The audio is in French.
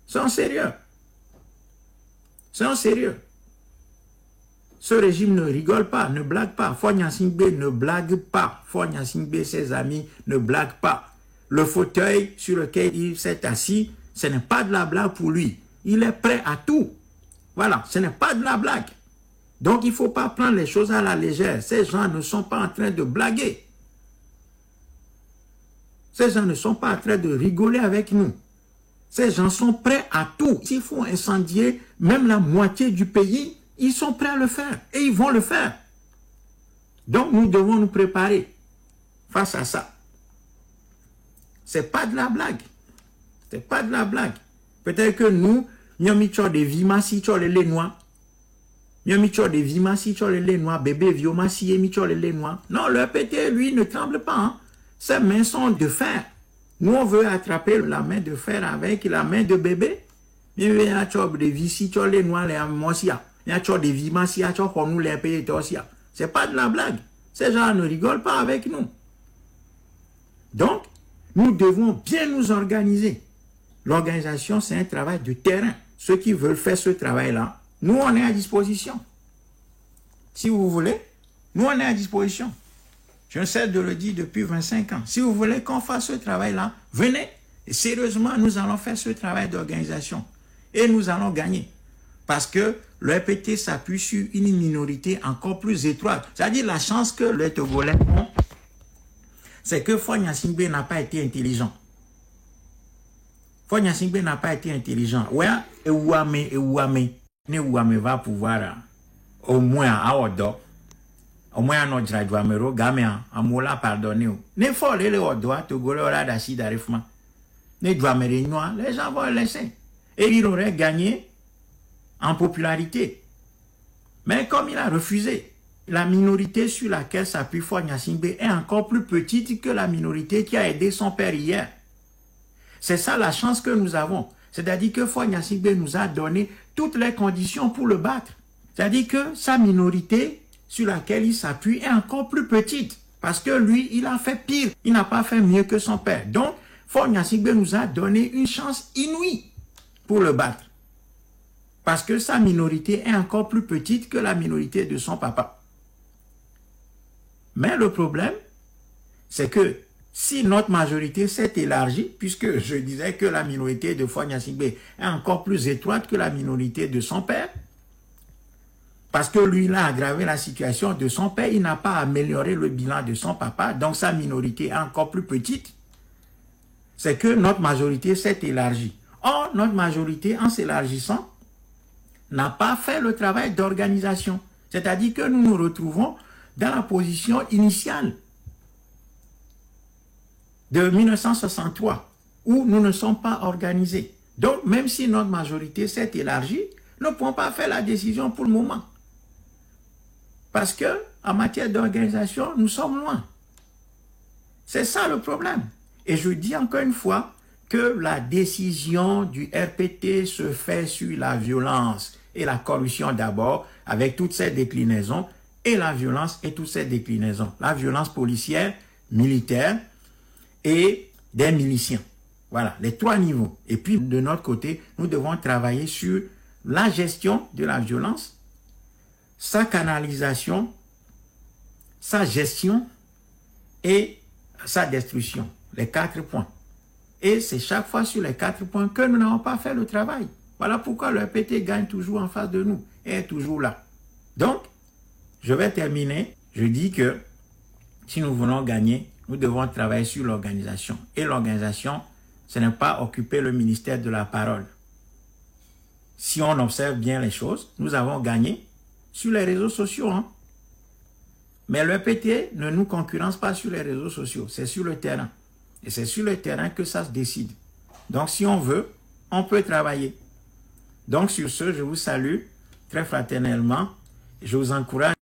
C'est en sérieux. C'est en sérieux. Ce régime ne rigole pas, ne blague pas. Faure Gnassingbé ne blague pas. Faure Gnassingbé et ses amis ne blaguent pas. Le fauteuil sur lequel il s'est assis, ce n'est pas de la blague pour lui. Il est prêt à tout. Voilà, ce n'est pas de la blague. Donc, il ne faut pas prendre les choses à la légère. Ces gens ne sont pas en train de blaguer. Ces gens ne sont pas en train de rigoler avec nous. Ces gens sont prêts à tout. S'il faut incendier même la moitié du pays, ils sont prêts à le faire. Et ils vont le faire. Donc, nous devons nous préparer face à ça. Ce n'est pas de la blague. Ce n'est pas de la blague. Peut-être que nous, nous avons mis des vimas si tu as les noirs. Nous avons mis des vimas si tu as les noirs. Bébé vioma si tu as les noirs. Non, le PT, lui, ne tremble pas. Hein. Ses mains sont de fer. Nous, on veut attraper la main de fer avec la main de bébé. Il y a des vis si tu as les noirs, les moisia. Il y a des vimas si tu as nous les pays aussi. Ce n'est pas de la blague. Ces gens ne rigolent pas avec nous. Donc, nous devons bien nous organiser. L'organisation, c'est un travail de terrain. Ceux qui veulent faire ce travail-là, nous, on est à disposition. Si vous voulez, nous, on est à disposition. Je ne cesse de le dire depuis 25 ans. Si vous voulez qu'on fasse ce travail-là, venez. Et sérieusement, nous allons faire ce travail d'organisation. Et nous allons gagner. Parce que le RPT s'appuie sur une minorité encore plus étroite. C'est-à-dire la chance que les Togolais ont, c'est que Faure Gnassingbé n'a pas été intelligent. Faure Gnassingbé n'a pas été intelligent. Ouais, Ouame va pouvoir au moins à Odo. Au moins à notre Dramero, Gamea, à Moula pardonner. Ne faut les Odo, Togolais aura d'acide d'arrivement. Ne Dramere noir, les gens vont le laisser. Et il aurait gagné en popularité. Mais comme il a refusé, la minorité sur laquelle s'appuie Faure Gnassingbé est encore plus petite que la minorité qui a aidé son père hier. C'est ça la chance que nous avons. C'est-à-dire que Faure Gnassingbé nous a donné toutes les conditions pour le battre. C'est-à-dire que sa minorité sur laquelle il s'appuie est encore plus petite. Parce que lui, il a fait pire. Il n'a pas fait mieux que son père. Donc, Faure Gnassingbé nous a donné une chance inouïe pour le battre. Parce que sa minorité est encore plus petite que la minorité de son papa. Mais le problème, c'est que si notre majorité s'est élargie, puisque je disais que la minorité de Faure Gnassingbé est encore plus étroite que la minorité de son père, parce que lui, il a aggravé la situation de son père, il n'a pas amélioré le bilan de son papa, donc sa minorité est encore plus petite, c'est que notre majorité s'est élargie. Or, notre majorité, en s'élargissant, n'a pas fait le travail d'organisation. C'est-à-dire que nous nous retrouvons dans la position initiale de 1963, où nous ne sommes pas organisés. Donc, même si notre majorité s'est élargie, nous ne pouvons pas faire la décision pour le moment. Parce que, en matière d'organisation, nous sommes loin. C'est ça le problème. Et je dis encore une fois que la décision du RPT se fait sur la violence et la corruption d'abord, avec toutes ces déclinaisons, et la violence et toutes ces déclinaisons. La violence policière, militaire et des miliciens. Voilà, les trois niveaux. Et puis, de notre côté, nous devons travailler sur la gestion de la violence, sa canalisation, sa gestion et sa destruction. Les 4 points. Et c'est chaque fois sur les 4 points que nous n'avons pas fait le travail. Voilà pourquoi le RPT gagne toujours en face de nous et est toujours là. Donc, je vais terminer. Je dis que si nous voulons gagner, nous devons travailler sur l'organisation. Et l'organisation, ce n'est pas occuper le ministère de la parole. Si on observe bien les choses, nous avons gagné sur les réseaux sociaux. Hein? Mais le RPT ne nous concurrence pas sur les réseaux sociaux, c'est sur le terrain. Et c'est sur le terrain que ça se décide. Donc si on veut, on peut travailler. Donc sur ce, je vous salue très fraternellement. Je vous encourage